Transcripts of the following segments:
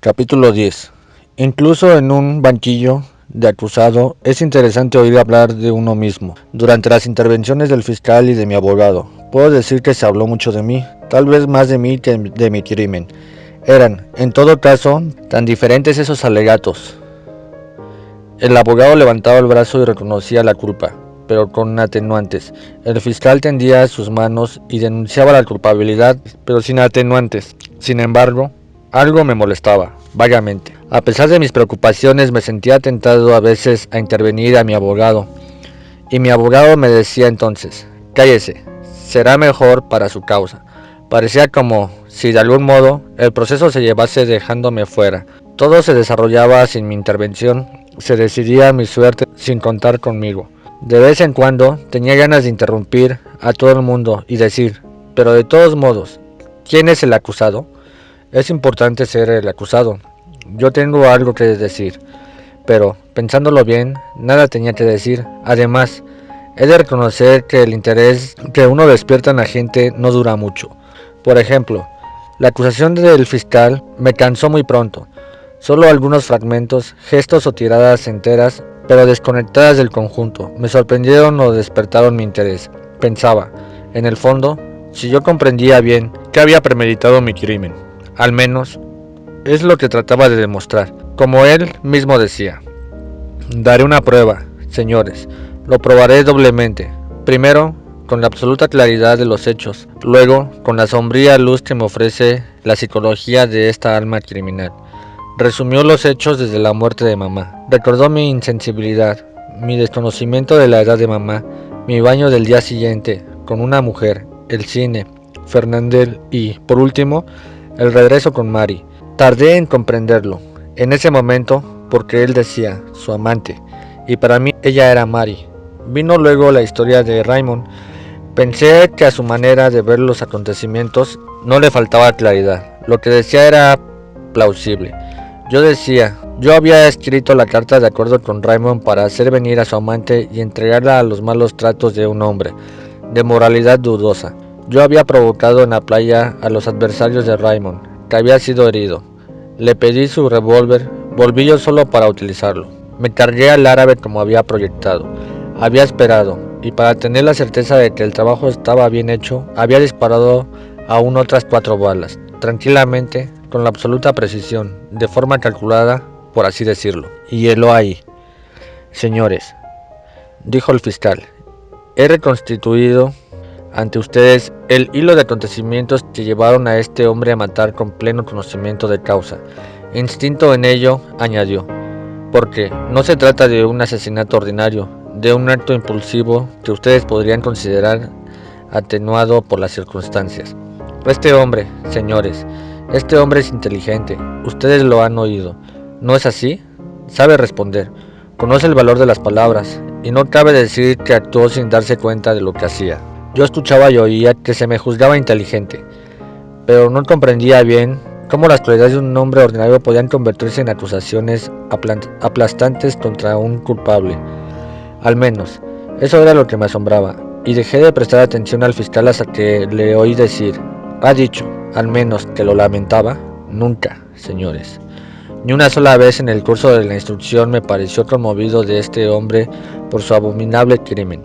Capítulo 10. Incluso en un banquillo de acusado es interesante oír hablar de uno mismo. Durante las intervenciones del fiscal y de mi abogado, puedo decir que se habló mucho de mí, tal vez más de mí que de mi crimen. Eran, en todo caso, tan diferentes esos alegatos. El abogado levantaba el brazo y reconocía la culpa, pero con atenuantes. El fiscal tendía sus manos y denunciaba la culpabilidad, pero sin atenuantes. Sin embargo, algo me molestaba, vagamente. A pesar de mis preocupaciones, me sentía tentado a veces a intervenir a mi abogado. Y mi abogado me decía entonces, cállese, será mejor para su causa. Parecía como si de algún modo el proceso se llevase dejándome fuera. Todo se desarrollaba sin mi intervención, se decidía mi suerte sin contar conmigo. De vez en cuando tenía ganas de interrumpir a todo el mundo y decir, pero de todos modos, ¿quién es el acusado? Es importante ser el acusado. Yo tengo algo que decir, pero, pensándolo bien, nada tenía que decir. Además, he de reconocer que el interés que uno despierta en la gente no dura mucho. Por ejemplo, la acusación del fiscal me cansó muy pronto. Solo algunos fragmentos, gestos o tiradas enteras, pero desconectadas del conjunto, me sorprendieron o despertaron mi interés. Pensaba, en el fondo, si yo comprendía bien que había premeditado mi crimen. Al menos, es lo que trataba de demostrar. Como él mismo decía, daré una prueba, señores, lo probaré doblemente. Primero, con la absoluta claridad de los hechos, luego, con la sombría luz que me ofrece la psicología de esta alma criminal. Resumió los hechos desde la muerte de mamá. Recordó mi insensibilidad, mi desconocimiento de la edad de mamá, mi baño del día siguiente con una mujer, el cine, Fernandel y, por último, el regreso con Mari. Tardé en comprenderlo, en ese momento, porque él decía, su amante, y para mí ella era Mari. Vino luego la historia de Raymond. Pensé que a su manera de ver los acontecimientos no le faltaba claridad. Lo que decía era plausible. Yo había escrito la carta de acuerdo con Raymond para hacer venir a su amante y entregarla a los malos tratos de un hombre, de moralidad dudosa. Yo había provocado en la playa a los adversarios de Raymond, que había sido herido. Le pedí su revólver, volví yo solo para utilizarlo. Me cargué al árabe como había proyectado. Había esperado, y para tener la certeza de que el trabajo estaba bien hecho, había disparado aún otras 4 balas, tranquilamente, con la absoluta precisión, de forma calculada, por así decirlo. Y helo ahí. Señores, dijo el fiscal, he reconstituido ante ustedes el hilo de acontecimientos que llevaron a este hombre a matar con pleno conocimiento de causa. Instinto en ello, añadió, porque no se trata de un asesinato ordinario, de un acto impulsivo que ustedes podrían considerar atenuado por las circunstancias. Este hombre, señores, este hombre es inteligente, ustedes lo han oído, ¿no es así? Sabe responder, conoce el valor de las palabras, y no cabe decir que actuó sin darse cuenta de lo que hacía. Yo escuchaba y oía que se me juzgaba inteligente, pero no comprendía bien cómo las cualidades de un hombre ordinario podían convertirse en acusaciones aplastantes contra un culpable. Al menos, eso era lo que me asombraba, y dejé de prestar atención al fiscal hasta que le oí decir, ha dicho, al menos, que lo lamentaba. Nunca, señores. Ni una sola vez en el curso de la instrucción me pareció conmovido de este hombre por su abominable crimen.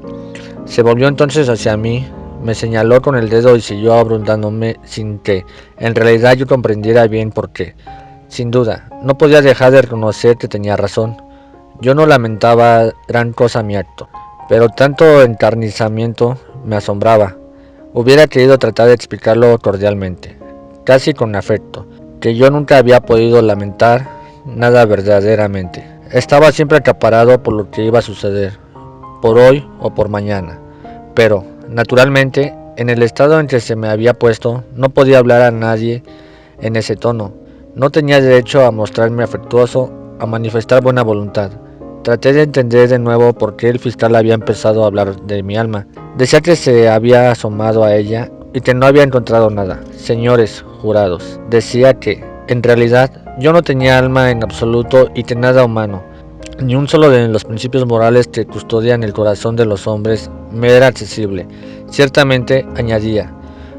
Se volvió entonces hacia mí, me señaló con el dedo y siguió abundándome sin que, en realidad, yo comprendiera bien por qué. Sin duda, no podía dejar de reconocer que tenía razón. Yo no lamentaba gran cosa mi acto, pero tanto encarnizamiento me asombraba. Hubiera querido tratar de explicarlo cordialmente, casi con afecto, que yo nunca había podido lamentar nada verdaderamente. Estaba siempre acaparado por lo que iba a suceder, por hoy o por mañana, pero, naturalmente, en el estado en que se me había puesto, no podía hablar a nadie en ese tono. No tenía derecho a mostrarme afectuoso, a manifestar buena voluntad. Traté de entender de nuevo por qué el fiscal había empezado a hablar de mi alma. Decía que se había asomado a ella y que no había encontrado nada. Señores jurados, decía que, en realidad, yo no tenía alma en absoluto y que nada humano, ni un solo de los principios morales que custodian el corazón de los hombres, me era accesible. Ciertamente, añadía,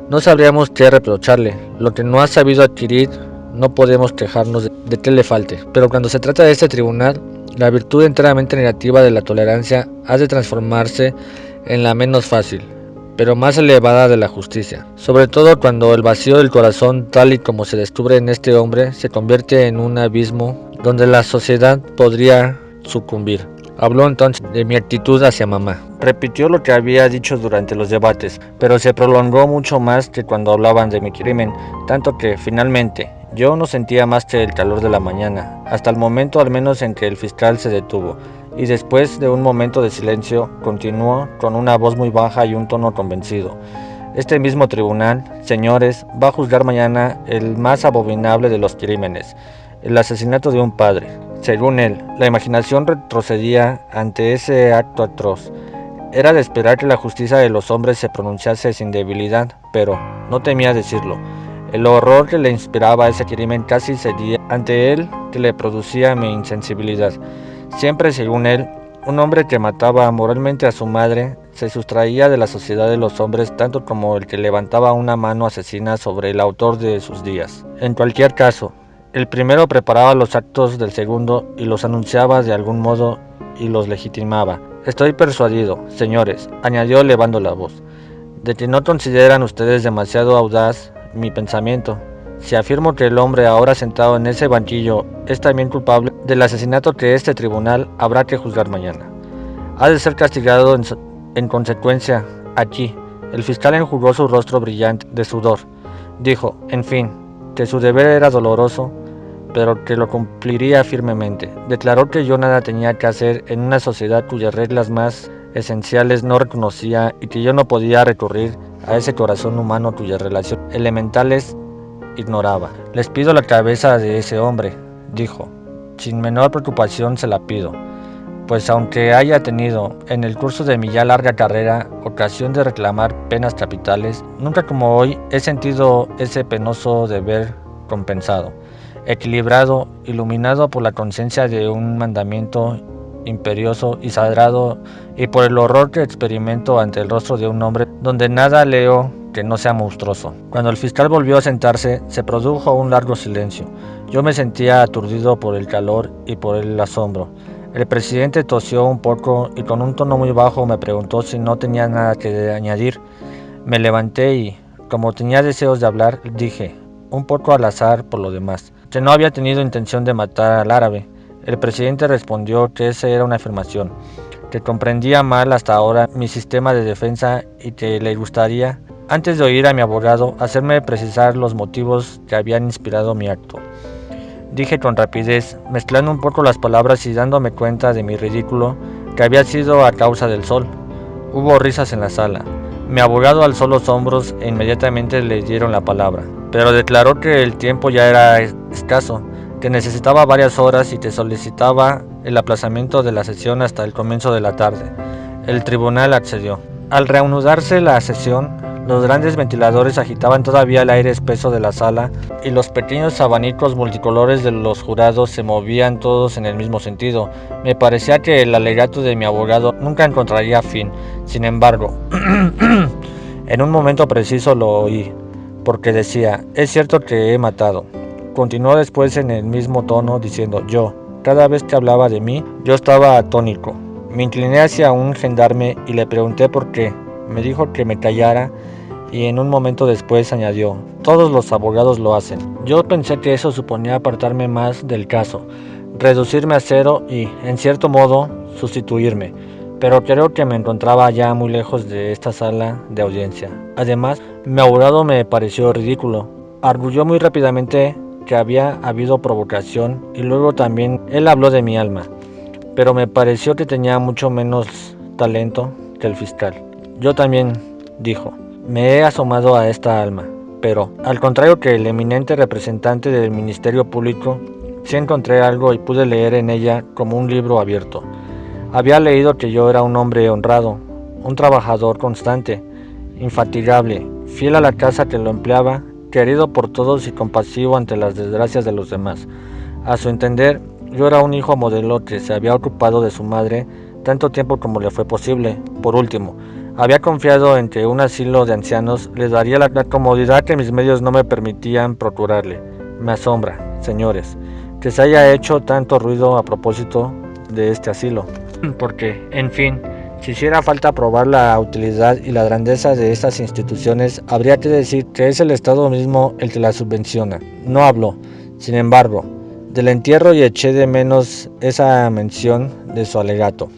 no sabríamos qué reprocharle. Lo que no ha sabido adquirir, no podemos quejarnos de que le falte. Pero cuando se trata de este tribunal, la virtud enteramente negativa de la tolerancia ha de transformarse en la menos fácil, pero más elevada de la justicia, sobre todo cuando el vacío del corazón, tal y como se descubre en este hombre, se convierte en un abismo donde la sociedad podría sucumbir. Habló entonces de mi actitud hacia mamá. Repitió lo que había dicho durante los debates, pero se prolongó mucho más que cuando hablaban de mi crimen, tanto que, finalmente, yo no sentía más que el calor de la mañana, hasta el momento al menos en que el fiscal se detuvo, y después de un momento de silencio, continuó con una voz muy baja y un tono convencido. Este mismo tribunal, señores, va a juzgar mañana el más abominable de los crímenes, el asesinato de un padre. Según él, la imaginación retrocedía ante ese acto atroz. Era de esperar que la justicia de los hombres se pronunciase sin debilidad, pero no temía decirlo. El horror que le inspiraba ese crimen casi cedía ante él que le producía mi insensibilidad. Siempre, según él, un hombre que mataba moralmente a su madre se sustraía de la sociedad de los hombres tanto como el que levantaba una mano asesina sobre el autor de sus días. En cualquier caso, el primero preparaba los actos del segundo y los anunciaba de algún modo y los legitimaba. Estoy persuadido, señores, añadió elevando la voz, de que no consideran ustedes demasiado audaz mi pensamiento. Si afirmo que el hombre ahora sentado en ese banquillo es también culpable del asesinato que este tribunal habrá que juzgar mañana, ha de ser castigado en consecuencia. Aquí, el fiscal enjugó su rostro brillante de sudor. Dijo, en fin, que su deber era doloroso, pero que lo cumpliría firmemente. Declaró que yo nada tenía que hacer en una sociedad cuyas reglas más esenciales no reconocía y que yo no podía recurrir a ese corazón humano cuyas relaciones elementales ignoraba. Les pido la cabeza de ese hombre, dijo. Sin menor preocupación se la pido, pues aunque haya tenido, en el curso de mi ya larga carrera, ocasión de reclamar penas capitales, nunca como hoy he sentido ese penoso deber compensado, equilibrado, iluminado por la conciencia de un mandamiento imperioso y sagrado y por el horror que experimento ante el rostro de un hombre donde nada leo que no sea monstruoso. Cuando el fiscal volvió a sentarse, se produjo un largo silencio. Yo me sentía aturdido por el calor y por el asombro. El presidente tosió un poco y con un tono muy bajo me preguntó si no tenía nada que añadir. Me levanté y, como tenía deseos de hablar, dije, un poco al azar por lo demás, que no había tenido intención de matar al árabe. El presidente respondió que esa era una afirmación, que comprendía mal hasta ahora mi sistema de defensa y que le gustaría, antes de oír a mi abogado, hacerme precisar los motivos que habían inspirado mi acto. Dije con rapidez, mezclando un poco las palabras y dándome cuenta de mi ridículo, que había sido a causa del sol. Hubo risas en la sala. Mi abogado alzó los hombros e inmediatamente le dieron la palabra, pero declaró que el tiempo ya era escaso, que necesitaba varias horas y que solicitaba el aplazamiento de la sesión hasta el comienzo de la tarde. El tribunal accedió. Al reanudarse la sesión, los grandes ventiladores agitaban todavía el aire espeso de la sala y los pequeños abanicos multicolores de los jurados se movían todos en el mismo sentido. Me parecía que el alegato de mi abogado nunca encontraría fin. Sin embargo, en un momento preciso lo oí, porque decía, es cierto que he matado. Continuó después en el mismo tono diciendo, yo, cada vez que hablaba de mí, yo estaba atónico. Me incliné hacia un gendarme y le pregunté por qué. Me dijo que me callara y en un momento después añadió, todos los abogados lo hacen. Yo pensé que eso suponía apartarme más del caso, reducirme a cero y, en cierto modo, sustituirme, pero creo que me encontraba ya muy lejos de esta sala de audiencia. Además, mi abogado me pareció ridículo. Arguyó muy rápidamente que había habido provocación y luego también él habló de mi alma, pero me pareció que tenía mucho menos talento que el fiscal. Yo también, dijo, me he asomado a esta alma, pero, al contrario que el eminente representante del Ministerio Público, sí encontré algo y pude leer en ella como un libro abierto. Había leído que yo era un hombre honrado, un trabajador constante, infatigable, fiel a la casa que lo empleaba, querido por todos y compasivo ante las desgracias de los demás. A su entender, yo era un hijo modelo que se había ocupado de su madre tanto tiempo como le fue posible. Por último, había confiado en que un asilo de ancianos les daría la comodidad que mis medios no me permitían procurarle. Me asombra, señores, que se haya hecho tanto ruido a propósito de este asilo, porque, en fin, si hiciera falta probar la utilidad y la grandeza de estas instituciones, habría que decir que es el Estado mismo el que las subvenciona. No habló, sin embargo, del entierro y eché de menos esa mención de su alegato.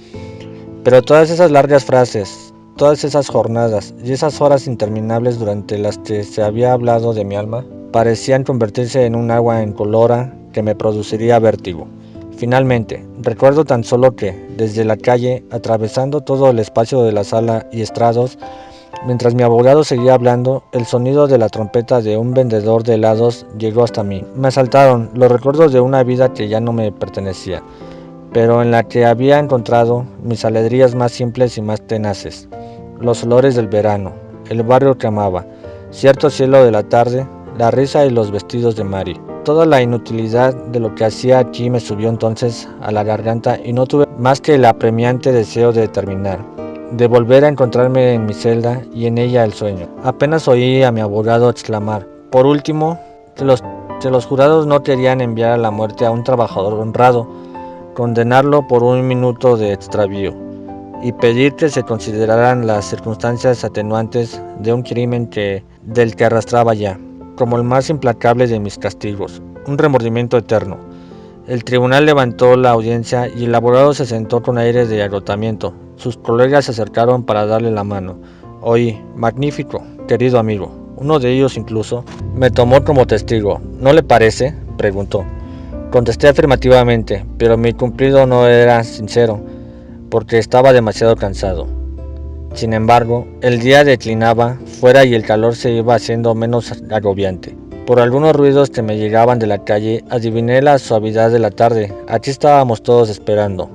Pero todas esas largas frases, todas esas jornadas y esas horas interminables durante las que se había hablado de mi alma, parecían convertirse en un agua incolora que me produciría vértigo. Finalmente, recuerdo tan solo que, desde la calle, atravesando todo el espacio de la sala y estrados, mientras mi abogado seguía hablando, el sonido de la trompeta de un vendedor de helados llegó hasta mí. Me asaltaron los recuerdos de una vida que ya no me pertenecía, pero en la que había encontrado mis alegrías más simples y más tenaces. Los olores del verano, el barrio que amaba, cierto cielo de la tarde, la risa y los vestidos de Mary. Toda la inutilidad de lo que hacía aquí me subió entonces a la garganta y no tuve más que el apremiante deseo de terminar, de volver a encontrarme en mi celda y en ella el sueño. Apenas oí a mi abogado exclamar: por último, que los jurados no querían enviar a la muerte a un trabajador honrado, condenarlo por un minuto de extravío y pedir que se consideraran las circunstancias atenuantes de un crimen del que arrastraba ya, como el más implacable de mis castigos, un remordimiento eterno. El tribunal levantó la audiencia y el abogado se sentó con aire de agotamiento. Sus colegas se acercaron para darle la mano. Oí: magnífico, querido amigo. Uno de ellos incluso me tomó como testigo. ¿No le parece?, preguntó. Contesté afirmativamente, pero mi cumplido no era sincero, porque estaba demasiado cansado. Sin embargo, el día declinaba fuera y el calor se iba haciendo menos agobiante. Por algunos ruidos que me llegaban de la calle, adiviné la suavidad de la tarde. Aquí estábamos todos esperando,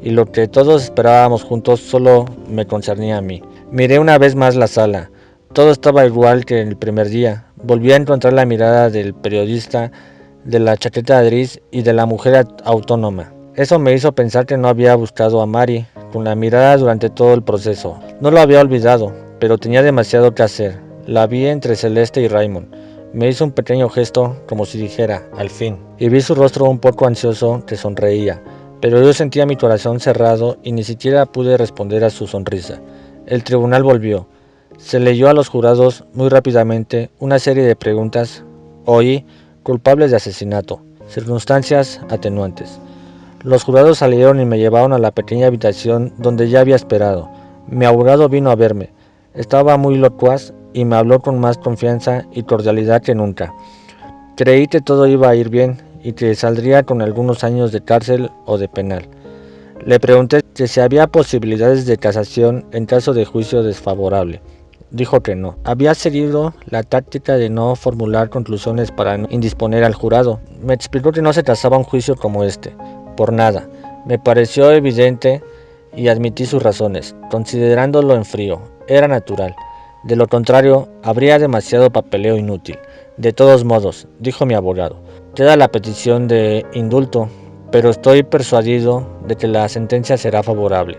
y lo que todos esperábamos juntos solo me concernía a mí. Miré una vez más la sala. Todo estaba igual que el primer día. Volví a encontrar la mirada del periodista, de la chaqueta gris y de la mujer autónoma. Eso me hizo pensar que no había buscado a Mary con la mirada durante todo el proceso. No lo había olvidado, pero tenía demasiado que hacer. La vi entre Celeste y Raymond. Me hizo un pequeño gesto, como si dijera: al fin. Y vi su rostro un poco ansioso que sonreía, pero yo sentía mi corazón cerrado y ni siquiera pude responder a su sonrisa. El tribunal volvió. Se leyó a los jurados muy rápidamente una serie de preguntas. Oí: culpables de asesinato, circunstancias atenuantes. Los jurados salieron y me llevaron a la pequeña habitación donde ya había esperado. Mi abogado vino a verme. Estaba muy locuaz y me habló con más confianza y cordialidad que nunca. Creí que todo iba a ir bien y que saldría con algunos años de cárcel o de penal. Le pregunté que si había posibilidades de casación en caso de juicio desfavorable. Dijo que no. Había seguido la táctica de no formular conclusiones para no indisponer al jurado. Me explicó que no se trazaba un juicio como este, por nada. Me pareció evidente y admití sus razones, considerándolo en frío. Era natural. De lo contrario, habría demasiado papeleo inútil. De todos modos, dijo mi abogado, queda la petición de indulto, pero estoy persuadido de que la sentencia será favorable.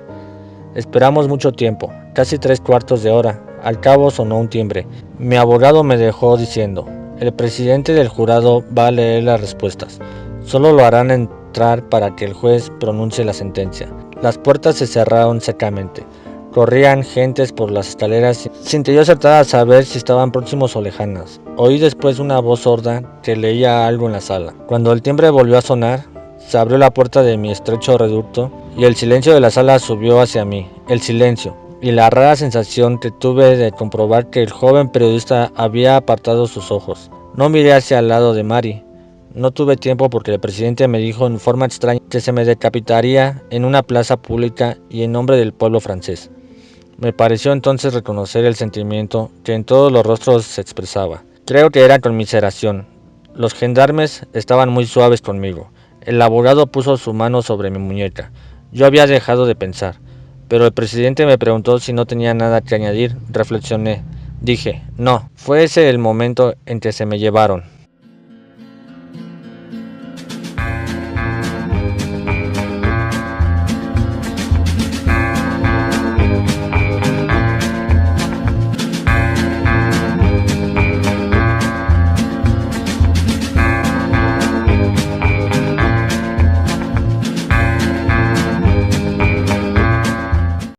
Esperamos mucho tiempo, casi 3/4 de hora. Al cabo sonó un timbre. Mi abogado me dejó diciendo: el presidente del jurado va a leer las respuestas. Solo lo harán entrar para que el juez pronuncie la sentencia. Las puertas se cerraron secamente. Corrían gentes por las escaleras sin que yo acertara a saber si estaban próximos o lejanas. Oí después una voz sorda que leía algo en la sala. Cuando el timbre volvió a sonar, se abrió la puerta de mi estrecho reducto y el silencio de la sala subió hacia mí. El silencio y la rara sensación que tuve de comprobar que el joven periodista había apartado sus ojos. No miré hacia el lado de Mary. No tuve tiempo porque el presidente me dijo en forma extraña que se me decapitaría en una plaza pública y en nombre del pueblo francés. Me pareció entonces reconocer el sentimiento que en todos los rostros se expresaba. Creo que era conmiseración. Los gendarmes estaban muy suaves conmigo. El abogado puso su mano sobre mi muñeca. Yo había dejado de pensar, pero el presidente me preguntó si no tenía nada que añadir. Reflexioné. Dije: no. Fue ese el momento en que se me llevaron.